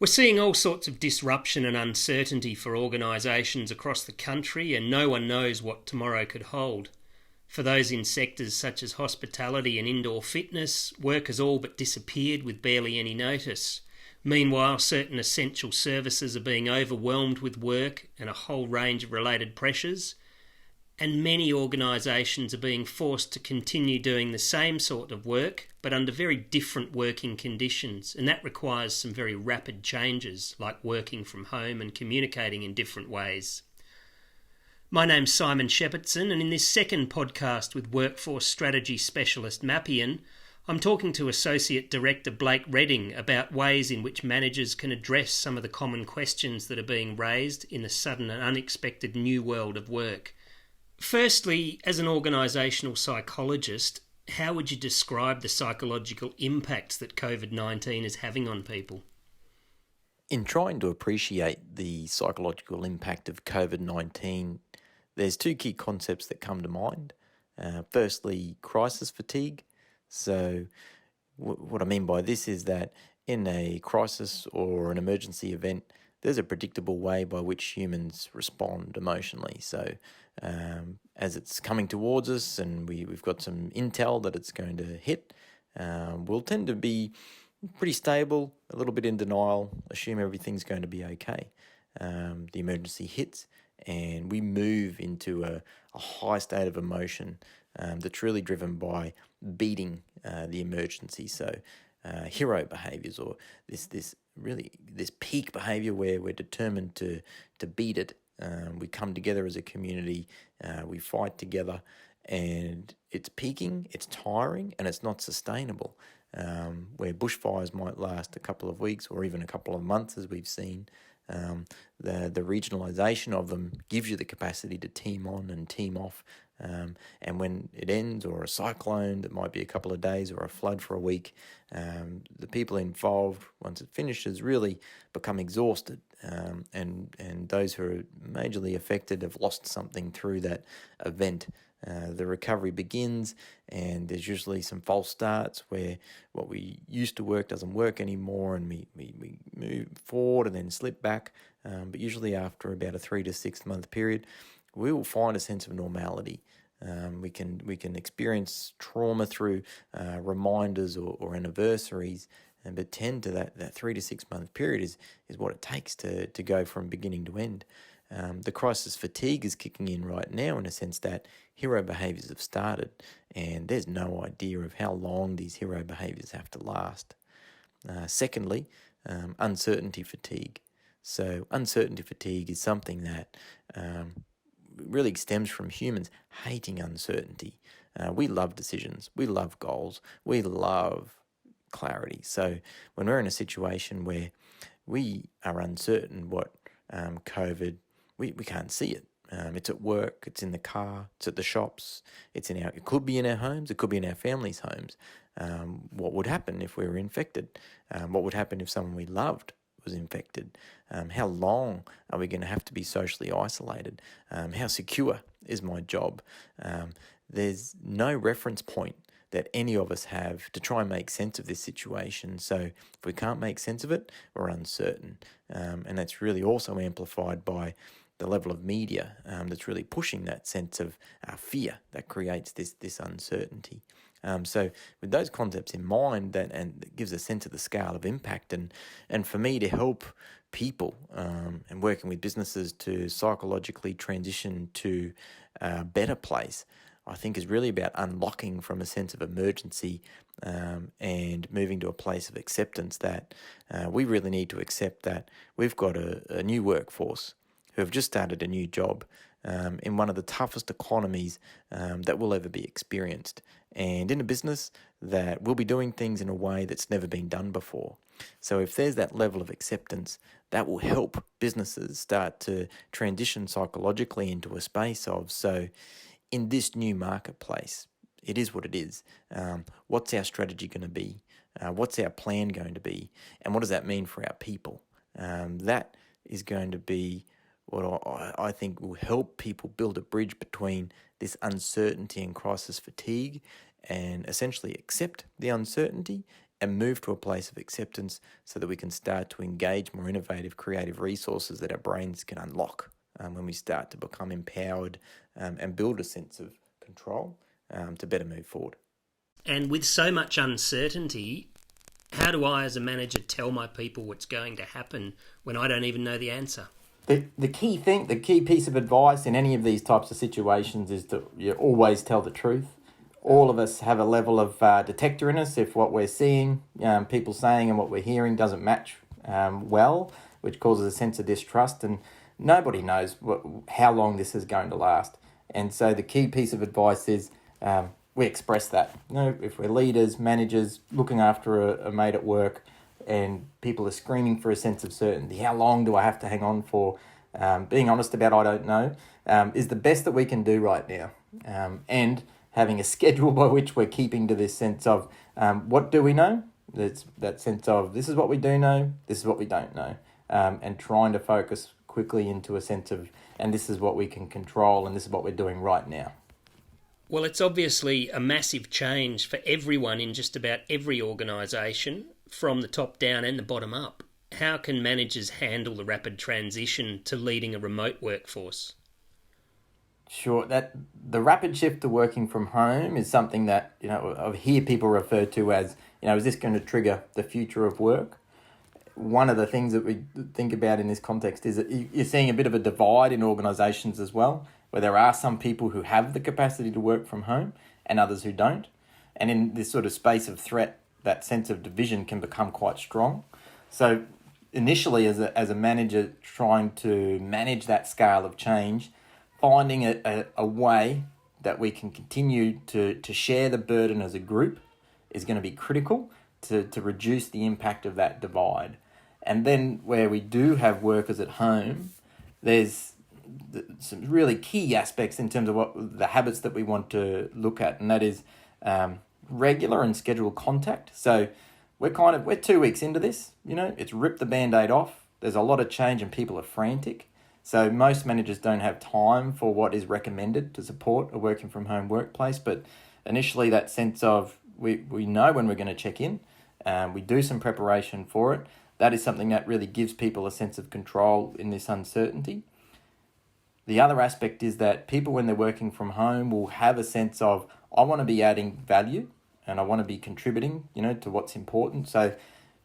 We're seeing all sorts of disruption and uncertainty for organisations across the country, and no one knows what tomorrow could hold. For those in sectors such as hospitality and indoor fitness, work has all but disappeared with barely any notice. Meanwhile, certain essential services are being overwhelmed with work and a whole range of related pressures, and many organisations are being forced to continue doing the same sort of work, but under very different working conditions, and that requires some very rapid changes, like working from home and communicating in different ways. My name's Simon Shepherdson, and in this second podcast with workforce strategy specialist Mapien, I'm talking to Associate Director Blake Redding about ways in which managers can address some of the common questions that are being raised in the sudden and unexpected new world of work. Firstly, as an organisational psychologist, how would you describe the psychological impacts that COVID-19 is having on people? In trying to appreciate the psychological impact of COVID-19, there's two key concepts that come to mind. Firstly, crisis fatigue. So what I mean by this is that in a crisis or an emergency event, there's a predictable way by which humans respond emotionally. So as it's coming towards us and we've got some intel that it's going to hit, we'll tend to be pretty stable, a little bit in denial, assume everything's going to be okay. The emergency hits and we move into a high state of emotion that's really driven by beating the emergency. So hero behaviours, or this peak behaviour where we're determined to beat it. We come together as a community, we fight together, and it's peaking, it's tiring, and it's not sustainable. Where bushfires might last a couple of weeks or even a couple of months, as we've seen, the regionalisation of them gives you the capacity to team on and team off. And when it ends, or a cyclone that might be a couple of days, or a flood for a week, the people involved, once it finishes, really become exhausted. And those who are majorly affected have lost something through that event. The recovery begins, and there's usually some false starts where what we used to work doesn't work anymore, and we move forward and then slip back. But usually after about a 3 to 6 month period, we will find a sense of normality. We can experience trauma through reminders or anniversaries, but tend to that 3 to 6 month period is what it takes to go from beginning to end. The crisis fatigue is kicking in right now, in a sense that hero behaviours have started, and there's no idea of how long these hero behaviours have to last. Secondly, uncertainty fatigue. So uncertainty fatigue is something that really stems from humans hating uncertainty. We love decisions, we love goals, we love clarity. So when we're in a situation where we are uncertain what COVID, we can't see it. It's at work, it's in the car, it's at the shops, it could be in our homes, it could be in our families' homes. What would happen if we were infected? What would happen if someone we loved was infected? How long are we going to have to be socially isolated? How secure is my job? There's no reference point that any of us have to try and make sense of this situation. So if we can't make sense of it, we're uncertain. And that's really also amplified by the level of media that's really pushing that sense of fear that creates this uncertainty. So with those concepts in mind, and it gives a sense of the scale of impact, and for me to help people and working with businesses to psychologically transition to a better place, I think is really about unlocking from a sense of emergency and moving to a place of acceptance that we really need to accept that we've got a new workforce who have just started a new job in one of the toughest economies that will ever be experienced, and in a business that will be doing things in a way that's never been done before. So if there's that level of acceptance, that will help businesses start to transition psychologically into a space of, so in this new marketplace, it is what it is. What's our strategy going to be? What's our plan going to be? And what does that mean for our people? That is going to be what I think will help people build a bridge between this uncertainty and crisis fatigue, and essentially accept the uncertainty and move to a place of acceptance so that we can start to engage more innovative, creative resources that our brains can unlock when we start to become empowered and build a sense of control to better move forward. And with so much uncertainty, how do I as a manager tell my people what's going to happen when I don't even know the answer? The key piece of advice in any of these types of situations is to always tell the truth. All of us have a level of detector in us if what we're seeing, people saying and what we're hearing doesn't match well, which causes a sense of distrust, and nobody knows how long this is going to last. And so the key piece of advice is we express that. If we're leaders, managers, looking after a mate at work, and people are screaming for a sense of certainty, how long do I have to hang on for? Being honest about I don't know is the best that we can do right now. And having a schedule by which we're keeping to this sense of what do we know? That's that sense of this is what we do know, this is what we don't know, and trying to focus quickly into a sense of, and this is what we can control, and this is what we're doing right now. Well, it's obviously a massive change for everyone in just about every organisation, from the top down and the bottom up. How can managers handle the rapid transition to leading a remote workforce? Sure, that the rapid shift to working from home is something that I hear people refer to as, is this going to trigger the future of work? One of the things that we think about in this context is that you're seeing a bit of a divide in organisations as well, where there are some people who have the capacity to work from home and others who don't. And in this sort of space of threat, that sense of division can become quite strong. So initially, as a manager trying to manage that scale of change, finding a way that we can continue to share the burden as a group is going to be critical to reduce the impact of that divide. And then where we do have workers at home, there's some really key aspects in terms of what the habits that we want to look at, and that is regular and scheduled contact. So we're 2 weeks into this, it's ripped the Band-Aid off. There's a lot of change and people are frantic. So most managers don't have time for what is recommended to support a working from home workplace. But initially that sense of we know when we're going to check in, we do some preparation for it. That is something that really gives people a sense of control in this uncertainty. The other aspect is that people, when they're working from home, will have a sense of, I want to be adding value and I want to be contributing, to what's important. So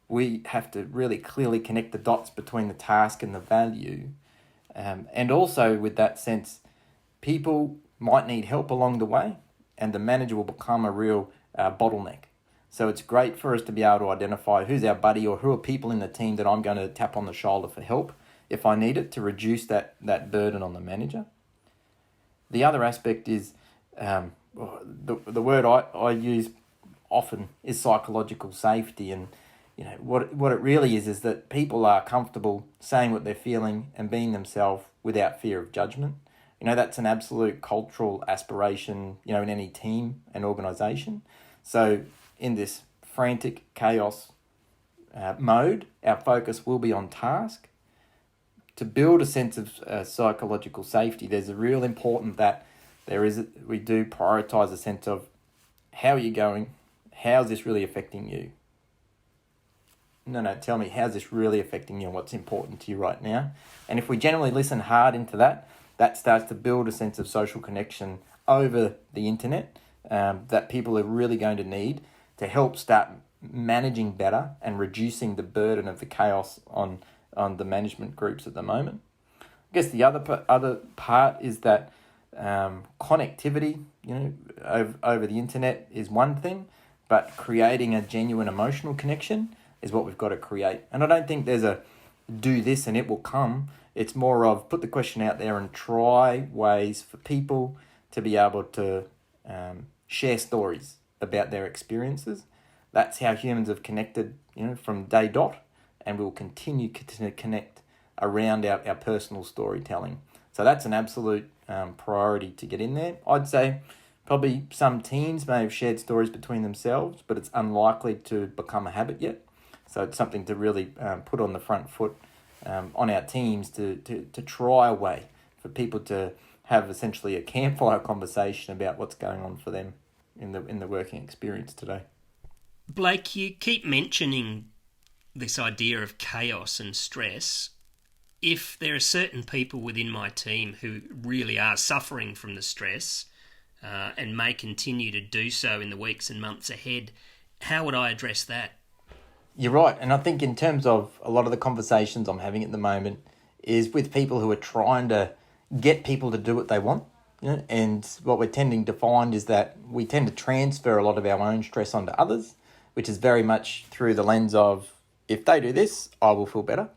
we have to really clearly connect the dots between the task and the value. And also with that sense, people might need help along the way and the manager will become a real bottleneck. So it's great for us to be able to identify who's our buddy or who are people in the team that I'm going to tap on the shoulder for help if I need it, to reduce that burden on the manager. The other aspect is, the word I use often is psychological safety. And what it really is that people are comfortable saying what they're feeling and being themselves without fear of judgment. That's an absolute cultural aspiration, in any team and organisation. So in this frantic chaos mode, our focus will be on task. To build a sense of psychological safety, there's a real important that we do prioritise a sense of how are you going? How's this really affecting you? No, tell me, how's this really affecting you and what's important to you right now? And if we generally listen hard into that starts to build a sense of social connection over the internet that people are really going to need to help start managing better and reducing the burden of the chaos on the management groups at the moment. I guess the other part is that connectivity, over the internet is one thing, but creating a genuine emotional connection is what we've got to create. And I don't think there's a do this and it will come. It's more of put the question out there and try ways for people to be able to share stories about their experiences. That's how humans have connected, from day dot, and we'll continue to connect around our personal storytelling. So that's an absolute priority to get in there. I'd say probably some teams may have shared stories between themselves, but it's unlikely to become a habit yet. So it's something to really put on the front foot on our teams to try a way for people to have essentially a campfire conversation about what's going on for them in the working experience today. Blake, you keep mentioning this idea of chaos and stress. If there are certain people within my team who really are suffering from the stress and may continue to do so in the weeks and months ahead, how would I address that? You're right. And I think in terms of a lot of the conversations I'm having at the moment is with people who are trying to get people to do what they want. And what we're tending to find is that we tend to transfer a lot of our own stress onto others, which is very much through the lens of, if they do this, I will feel better.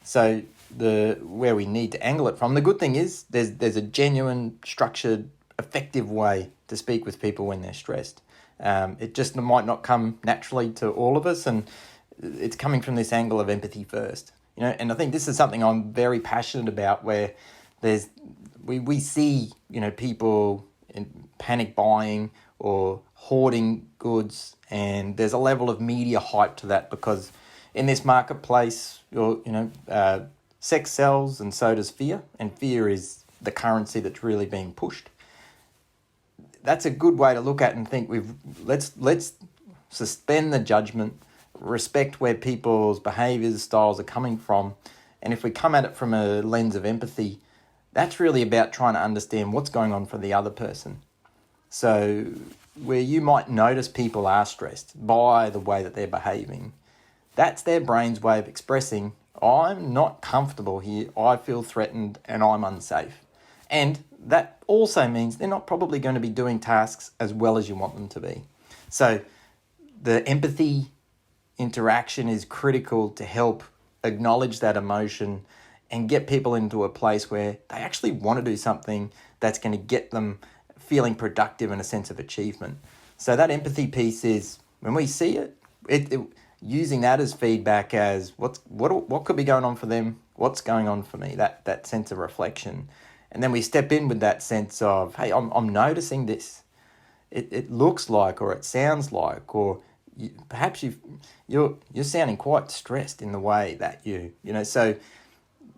So where we need to angle it from, the good thing is there's a genuine, structured, effective way to speak with people when they're stressed. It just might not come naturally to all of us, and it's coming from this angle of empathy first. And I think this is something I'm very passionate about, where we see people in panic buying or hoarding goods, and there's a level of media hype to that, because in this marketplace, sex sells and so does fear, and fear is the currency that's really being pushed. That's a good way to look at and think let's suspend the judgment, respect where people's behaviours, styles are coming from, and if we come at it from a lens of empathy, that's really about trying to understand what's going on for the other person. So where you might notice people are stressed by the way that they're behaving, that's their brain's way of expressing, I'm not comfortable here, I feel threatened and I'm unsafe. And that also means they're not probably going to be doing tasks as well as you want them to be. So the empathy interaction is critical to help acknowledge that emotion and get people into a place where they actually want to do something that's going to get them feeling productive and a sense of achievement. So that empathy piece is, when we see it using that as feedback, as what could be going on for them, what's going on for me, that sense of reflection. And then we step in with that sense of, hey, I'm noticing this. It looks like, or it sounds like, or perhaps you're sounding quite stressed in the way that so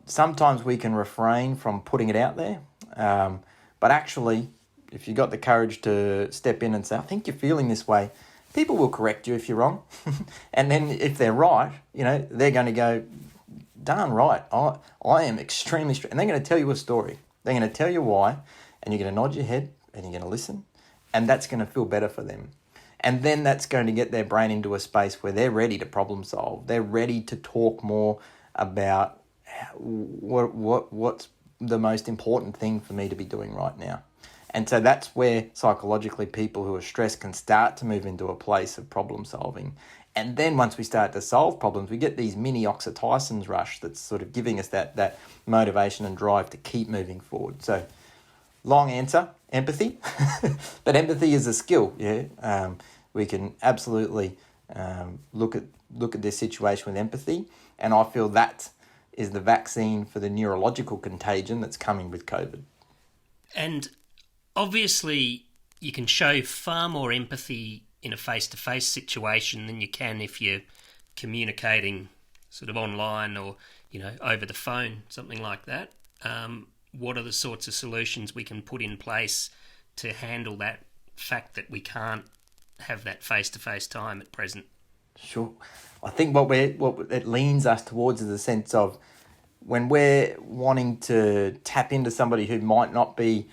sometimes we can refrain from putting it out there. But actually, if you've got the courage to step in and say, I think you're feeling this way, people will correct you if you're wrong. And then if they're right, they're going to go, darn right, I am extremely stressed. And they're going to tell you a story. They're going to tell you why, and you're going to nod your head and you're going to listen, and that's going to feel better for them. And then that's going to get their brain into a space where they're ready to problem solve. They're ready to talk more about what's the most important thing for me to be doing right now. And so that's where psychologically people who are stressed can start to move into a place of problem solving. And then once we start to solve problems, we get these mini oxytocins rush that's sort of giving us that motivation and drive to keep moving forward. So long answer, empathy. But empathy is a skill, yeah. We can absolutely look at this situation with empathy. And I feel that is the vaccine for the neurological contagion that's coming with COVID. And obviously you can show far more empathy in a face-to-face situation than you can if you're communicating sort of online or, over the phone, something like that. What are the sorts of solutions we can put in place to handle that fact that we can't have that face-to-face time at present? Sure. I think what it leans us towards is a sense of, when we're wanting to tap into somebody who might not be,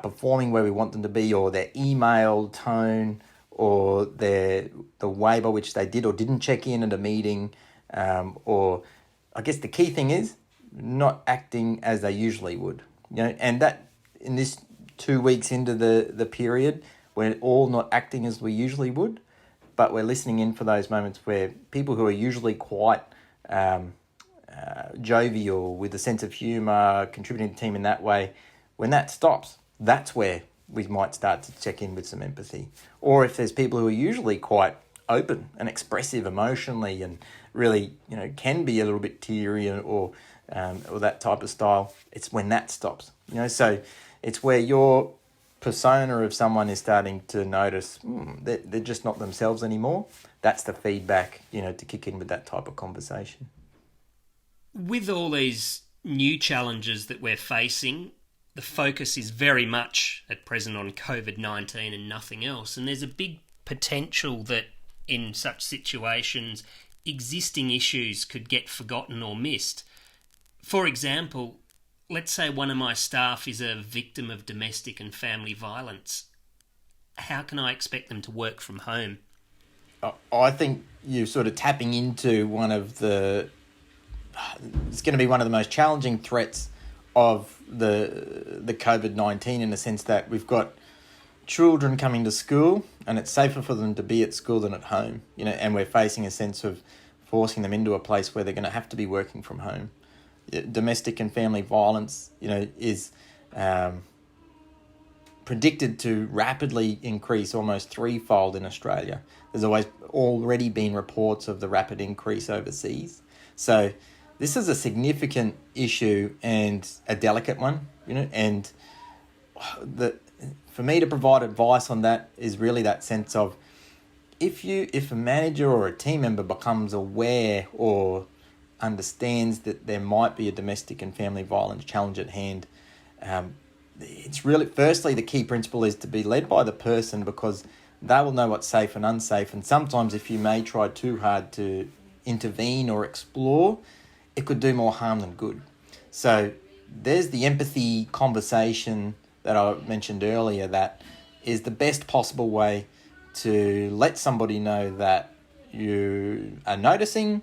performing where we want them to be, or their email tone, or the way by which they did or didn't check in at a meeting, or I guess the key thing is not acting as they usually would. And that in this 2 weeks into the period, we're all not acting as we usually would, but we're listening in for those moments where people who are usually quite jovial, with a sense of humour, contributing to the team in that way, when that stops, that's where we might start to check in with some empathy. Or if there's people who are usually quite open and expressive emotionally and really, can be a little bit teary or that type of style, it's when that stops. So it's where your persona of someone is starting to notice they're just not themselves anymore. That's the feedback, to kick in with that type of conversation. With all these new challenges that we're facing, the focus is very much at present on COVID-19 and nothing else. And there's a big potential that in such situations, existing issues could get forgotten or missed. For example, let's say one of my staff is a victim of domestic and family violence. How can I expect them to work from home? I think you're sort of tapping into it's going to be one of the most challenging threats of the COVID-19, in the sense that we've got children coming to school and it's safer for them to be at school than at home, and we're facing a sense of forcing them into a place where they're going to have to be working from home. Domestic and family violence, is predicted to rapidly increase almost threefold in Australia. There's already been reports of the rapid increase overseas. So this is a significant issue and a delicate one, and for me to provide advice on that is really that sense of, if a manager or a team member becomes aware or understands that there might be a domestic and family violence challenge at hand, it's really, firstly, the key principle is to be led by the person, because they will know what's safe and unsafe. And sometimes if you may try too hard to intervene or explore, it could do more harm than good. So there's the empathy conversation that I mentioned earlier, that is the best possible way to let somebody know that you are noticing,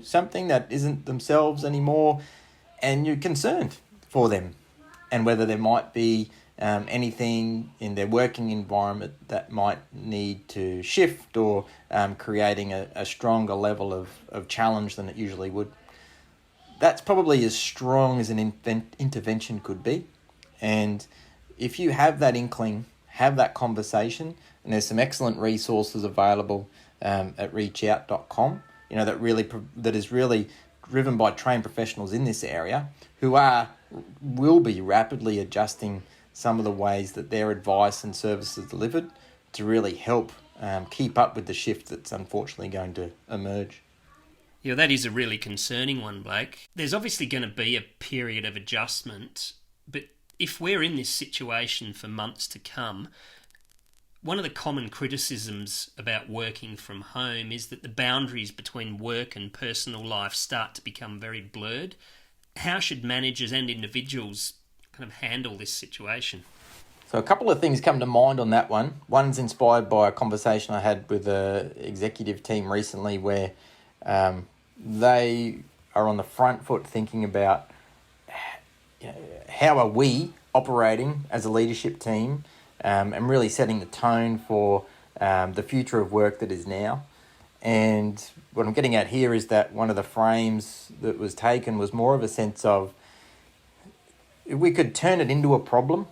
something that isn't themselves anymore, and you're concerned for them, and whether there might be anything in their working environment that might need to shift, or creating a stronger level of challenge than it usually would. That's probably as strong as an intervention could be. And if you have that inkling, have that conversation, and there's some excellent resources available at reachout.com, that is really driven by trained professionals in this area, who will be rapidly adjusting some of the ways that their advice and services are delivered to really help keep up with the shift that's unfortunately going to emerge. Yeah, that is a really concerning one, Blake. There's obviously going to be a period of adjustment, but if we're in this situation for months to come, one of the common criticisms about working from home is that the boundaries between work and personal life start to become very blurred. How should managers and individuals kind of handle this situation? So a couple of things come to mind on that one. One's inspired by a conversation I had with an executive team recently, where they are on the front foot thinking about how are we operating as a leadership team, and really setting the tone for the future of work that is now. And what I'm getting at here is that one of the frames that was taken was more of a sense of, we could turn it into a problem,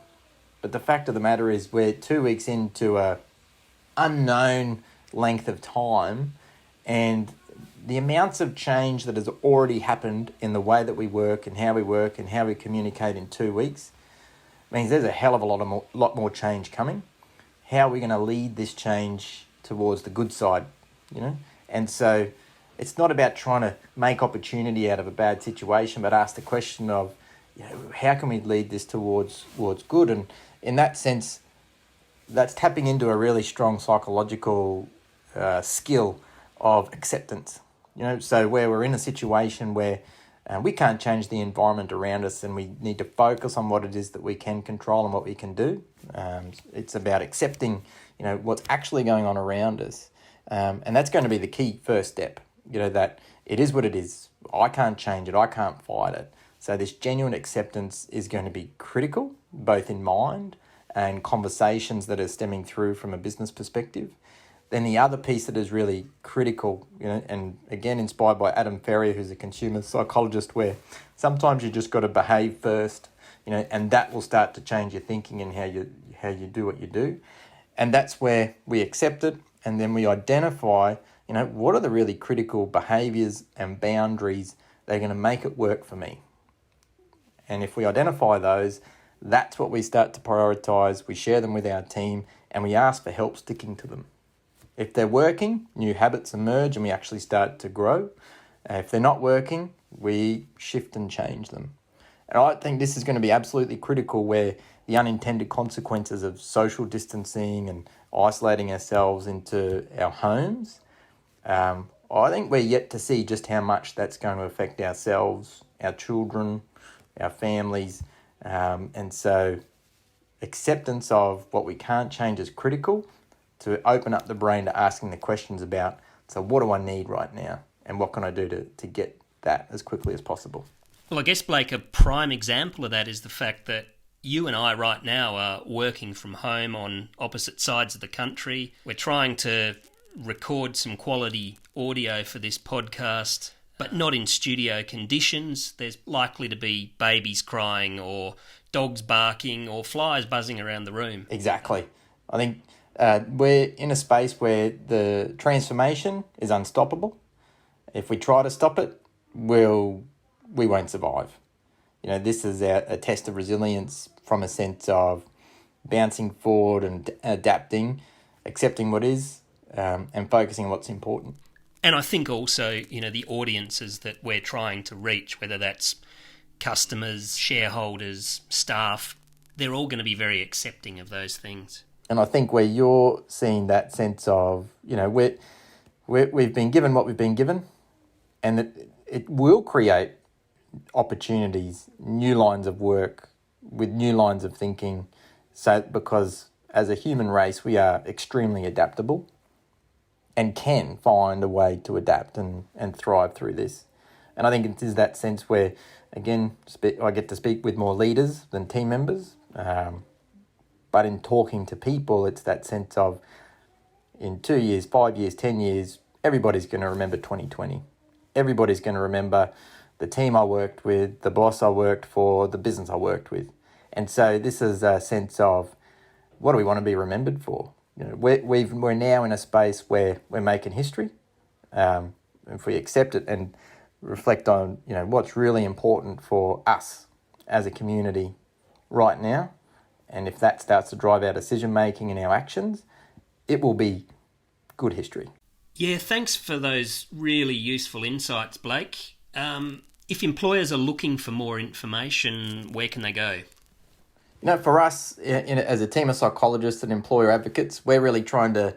but the fact of the matter is we're 2 weeks into a unknown length of time, and the amounts of change that has already happened in the way that we work and how we communicate in 2 weeks means there's a hell of a lot more change coming. How are we going to lead this change towards the good side, And so it's not about trying to make opportunity out of a bad situation, but ask the question of, how can we lead this towards good? And in that sense, that's tapping into a really strong psychological skill of acceptance. So where we're in a situation where we can't change the environment around us, and we need to focus on what it is that we can control and what we can do. It's about accepting, what's actually going on around us. And that's going to be the key first step, that it is what it is. I can't change it. I can't fight it. So this genuine acceptance is going to be critical, both in mind and conversations that are stemming through from a business perspective. Then the other piece that is really critical, and again inspired by Adam Ferrier, who's a consumer psychologist, where sometimes you just got to behave first, and that will start to change your thinking and how you do what you do. And that's where we accept it, and then we identify, what are the really critical behaviours and boundaries that are going to make it work for me. And if we identify those, that's what we start to prioritise. We share them with our team, and we ask for help sticking to them. If they're working, new habits emerge and we actually start to grow. If they're not working, we shift and change them. And I think this is going to be absolutely critical, where the unintended consequences of social distancing and isolating ourselves into our homes. I think we're yet to see just how much that's going to affect ourselves, our children, our families. And so acceptance of what we can't change is critical to open up the brain to asking the questions about, so what do I need right now? And what can I do to get that as quickly as possible? Well, I guess, Blake, a prime example of that is the fact that you and I right now are working from home on opposite sides of the country. We're trying to record some quality audio for this podcast, but not in studio conditions. There's likely to be babies crying or dogs barking or flies buzzing around the room. Exactly. I think we're in a space where the transformation is unstoppable. If we try to stop it, we won't survive. This is a test of resilience from a sense of bouncing forward and adapting, accepting what is, and focusing on what's important. And I think also, the audiences that we're trying to reach, whether that's customers, shareholders, staff, they're all going to be very accepting of those things. And I think where you're seeing that sense of, we've been given what we've been given, and it will create opportunities, new lines of work with new lines of thinking. So because as a human race, we are extremely adaptable and can find a way to adapt and thrive through this. And I think it is that sense where, again, I get to speak with more leaders than team members. But in talking to people, it's that sense of in 2 years, 5 years, 10 years, everybody's going to remember 2020. Everybody's going to remember the team I worked with, the boss I worked for, the business I worked with. And so this is a sense of, what do we want to be remembered for? We're now in a space where we're making history. If we accept it and reflect on, what's really important for us as a community right now, and if that starts to drive our decision making and our actions, it will be good history. Yeah, thanks for those really useful insights, Blake. If employers are looking for more information, where can they go? For us, as a team of psychologists and employer advocates, we're really trying to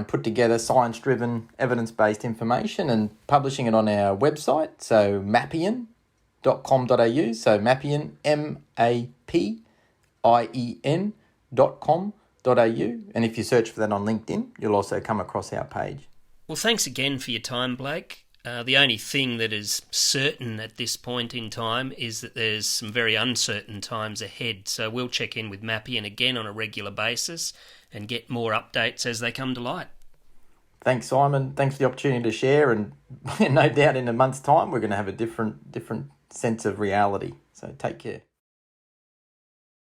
put together science-driven, evidence-based information and publishing it on our website, so mapien.com.au, so Mapien, mapien.com.au, and if you search for that on LinkedIn, you'll also come across our page. Well, thanks again for your time, Blake. The only thing that is certain at this point in time is that there's some very uncertain times ahead. So we'll check in with Mapien again on a regular basis and get more updates as they come to light. Thanks, Simon. Thanks for the opportunity to share. And no doubt in a month's time, we're going to have a different sense of reality. So take care.